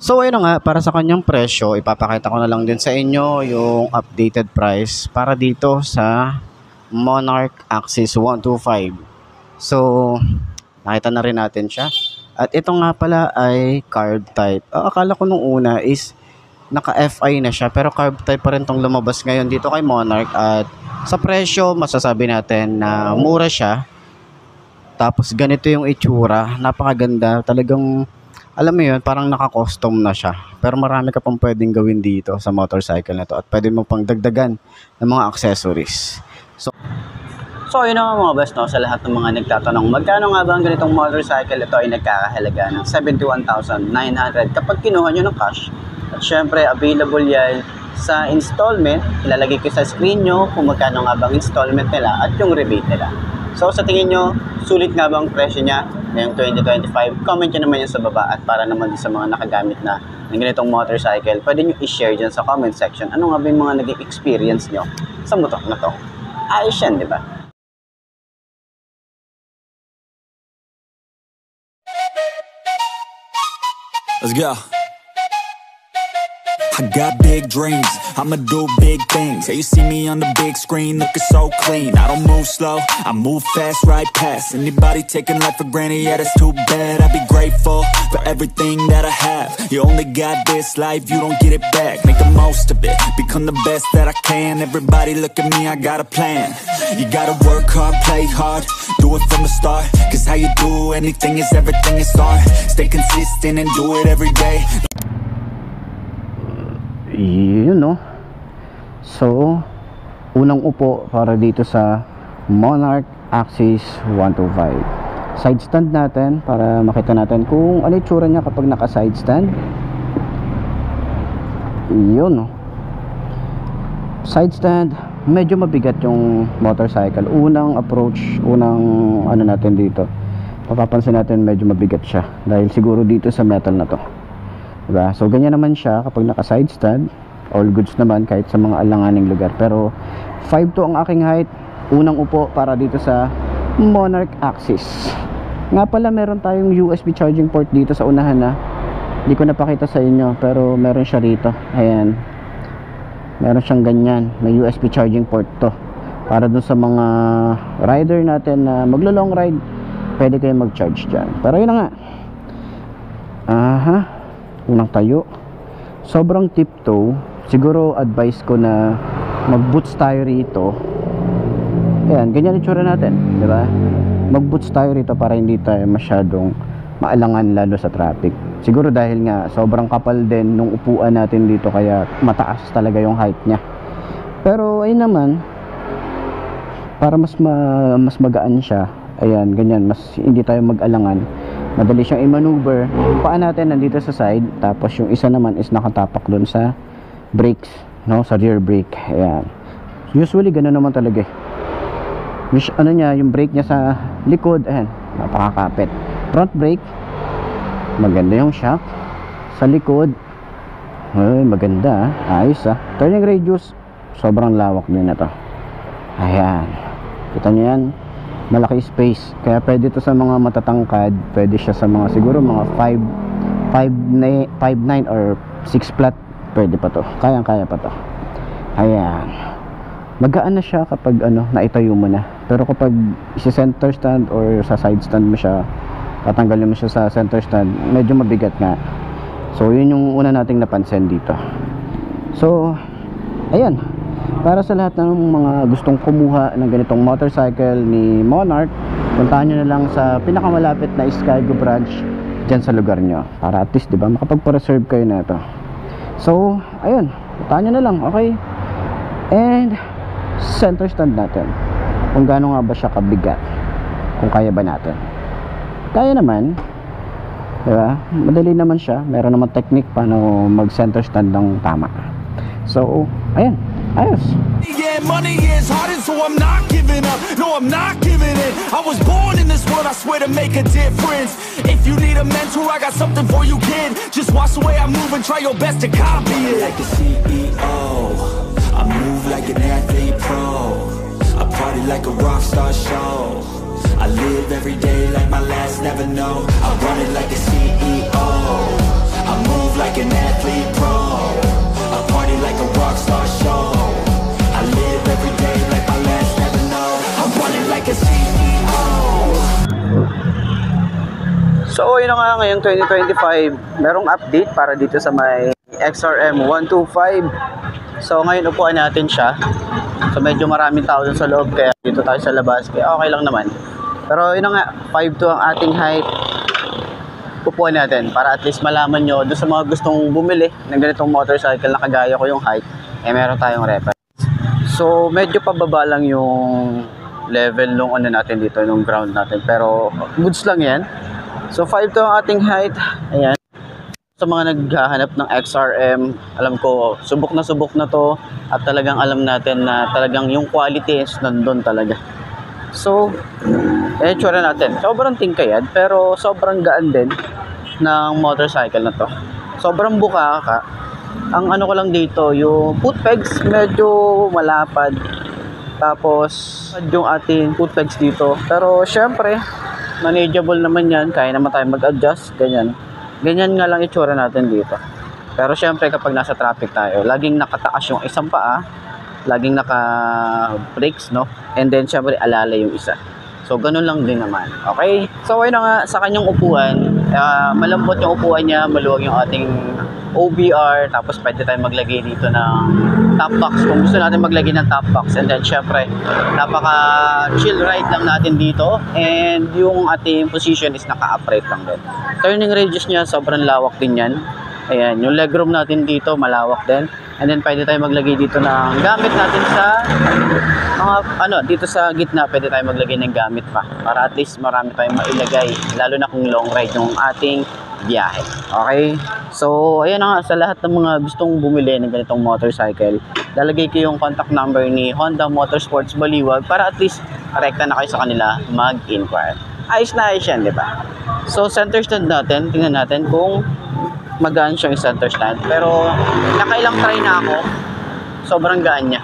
So ayun na nga, para sa kanyang presyo, ipapakita ko na lang din sa inyo yung updated price para dito sa Monarch Axis 125. So, nakita na rin natin siya. At ito nga pala ay carb type. Akala ko nung una is naka-FI na siya, pero carb type pa rin tong lumabas ngayon dito kay Monarch. At sa presyo, masasabi natin na mura siya. Tapos ganito yung itsura, napakaganda. Talagang, alam mo yun, parang naka-custom na siya. Pero marami ka pang pwedeng gawin dito sa motorcycle na to. At pwede mo pang dagdagan ng mga accessories. So yun na nga mga best, no? Sa lahat ng mga nagtatanong, magkano nga ba ang ganitong motorcycle? Ito ay nagkakahalaga ng 71,900 kapag kinuha nyo ng cash. At syempre, available yan sa installment. Ilalagay ko sa screen nyo kung magkano nga bang installment nila at yung rebate nila. So sa tingin nyo, sulit nga bang presyo niya ngayong 2025? Comment nyo naman yan sa baba. At para naman din sa mga nakagamit na ng ganitong motorcycle, pwede nyo i-share dyan sa comment section. Ano nga ba yung mga naging experience nyo sa motor na to? Ayos yan, di ba? Let's go. I got big dreams, I'ma do big things. Yeah, you see me on the big screen looking so clean. I don't move slow, I move fast, right past anybody taking life for granted, yeah, that's too bad. I'd be grateful for everything that I have. You only got this life, you don't get it back. Make the most of it, become the best that I can. Everybody look at me, I got a plan. You gotta work hard, play hard, do it from the start. Cause how you do anything is everything is art. Stay consistent and do it every day. Yun, no? So, unang upo para dito sa Monarch Axis 125. Side stand natin para makita natin kung ano yung tsura niya kapag naka side stand. Yun, no? Side stand, medyo mabigat yung motorcycle. Unang approach, unang ano natin dito, mapapansin natin medyo mabigat siya dahil siguro dito sa metal na to, diba? So ganyan naman siya kapag naka side stand. All goods naman kahit sa mga alanganing lugar. Pero 5'2" ang aking height. Unang upo para dito sa Monarch Axis. Nga pala, meron tayong USB charging port dito sa unahan na hindi ko napakita sa inyo, pero meron siya rito. Ayan, meron siyang ganyan. May USB charging port to para dun sa mga rider natin na maglo-long ride, pwede kayo mag-charge dyan. Pero yun na nga, unang tayo, sobrang tiptoe. Siguro advice ko na mag-boots tayo rito. Ayan, ganyan itsura natin, di ba? Mag-boots tayo rito para hindi tayo masyadong maalangan lalo sa traffic. Siguro dahil nga sobrang kapal din nung upuan natin dito, kaya mataas talaga yung height niya. Pero ayun naman, para mas magaan siya, ayan, ganyan, mas hindi tayo mag-alangan. Madali siyang i-maneuver. Yung paa natin nandito sa side, tapos yung isa naman is nakatapak doon sa brakes, no, sa rear brake. Ayan. Usually ganoon naman talaga. Ano niya, yung brake niya sa likod, ayan, napakakapit. Front brake, maganda yung shock. Sa likod, ay, maganda, ayos Turning radius, sobrang lawak din na to. Ayan. Kita niyo yan, malaki space, kaya pwede to sa mga matatangkad, pwede siya sa mga siguro mga 5'9" or 6 flat, pwede pa to, kayang-kaya pa to. Ayan, magaan na siya kapag naitayo mo na. Pero kapag isi-center stand or sa side stand mo siya, tatanggalin mo siya sa center stand, medyo mabigat nga. So yun yung una nating napansin dito. So ayan, para sa lahat ng mga gustong kumuha ng ganitong motorcycle ni Monarch, puntahan nyo na lang sa pinakamalapit na Skygo branch dyan sa lugar nyo, para at least, diba, makapagpa-reserve kayo na ito. So ayun, puntahan nyo na lang, okay? And center stand natin, kung gaano nga ba siya kabigat, kung kaya ba natin. Kaya naman, diba? Madali naman siya, meron naman technique paano mag center stand ng tama. So ayan, ayos. Yeah, money is hard, so I'm not giving up. No, I'm not giving in. I was born in this world, I swear, to make a difference. If you need a mentor, I got something for you, kid. Just watch the way I move and try your best to copy it. Like a CEO, I move like an athlete pro. I party like a rock star show. I live every day like my last, never know. I run it like a CEO. I move like an ayun na nga ngayong 2025, merong update para dito sa may XRM 125. So ngayon upuan natin siya. So medyo maraming tao dun sa loob, kaya dito tayo sa labas, kaya okay lang naman. Pero yun na nga, 5'2" ang ating height. Upuan natin para at least malaman nyo doon sa mga gustong bumili ng ganitong motorcycle na kagaya ko yung height, meron tayong reference. So medyo pababa lang yung level nung ano natin dito, nung ground natin, pero goods lang yan. So 5'2" ang ating height. Ayan. Sa mga naghahanap ng XRM, alam ko subok na to, at talagang alam natin na talagang yung quality is nandun talaga. So tsura natin, sobrang tingkayad pero sobrang gaan din ng motorcycle na to. Sobrang buka ka. Ang ano ko lang dito, yung foot pegs medyo malapad, tapos yung ating foot pegs dito, pero syempre manageable naman yan, kaya naman tayo mag-adjust. Ganyan nga lang itsura natin dito. Pero syempre kapag nasa traffic tayo, laging nakataas yung isang paa, laging naka-brakes, no? And then syempre alalay yung isa. So ganun lang din naman. Okay? So ayun na nga, sa kanyang upuan, malambot yung upuan niya, maluwag yung ating OBR, tapos pwede tayong maglagay dito ng top box kung gusto natin maglagay ng top box. And then syempre napaka chill ride lang natin dito, and yung ating position is naka-upright lang din. Turning radius niya sobrang lawak din yan. Ayan, yung legroom natin dito malawak din. And then pwede tayong maglagay dito ng gamit natin sa mga dito sa gitna, pwede tayong maglagay ng gamit pa para at least marami tayong mailagay, lalo na kung long ride yung ating biyahe. Okay? So, ayan na nga, sa lahat ng mga gustong bumili ng ganitong motorcycle, lalagay ko yung contact number ni Honda Motorsports Baliwag para at least rekta na kayo sa kanila mag-inquire. Ayos na ayos yan, di ba? So, center stand natin, tingnan natin kung magaan siyang center stand. Pero, nakailang try na ako, sobrang gaan niya.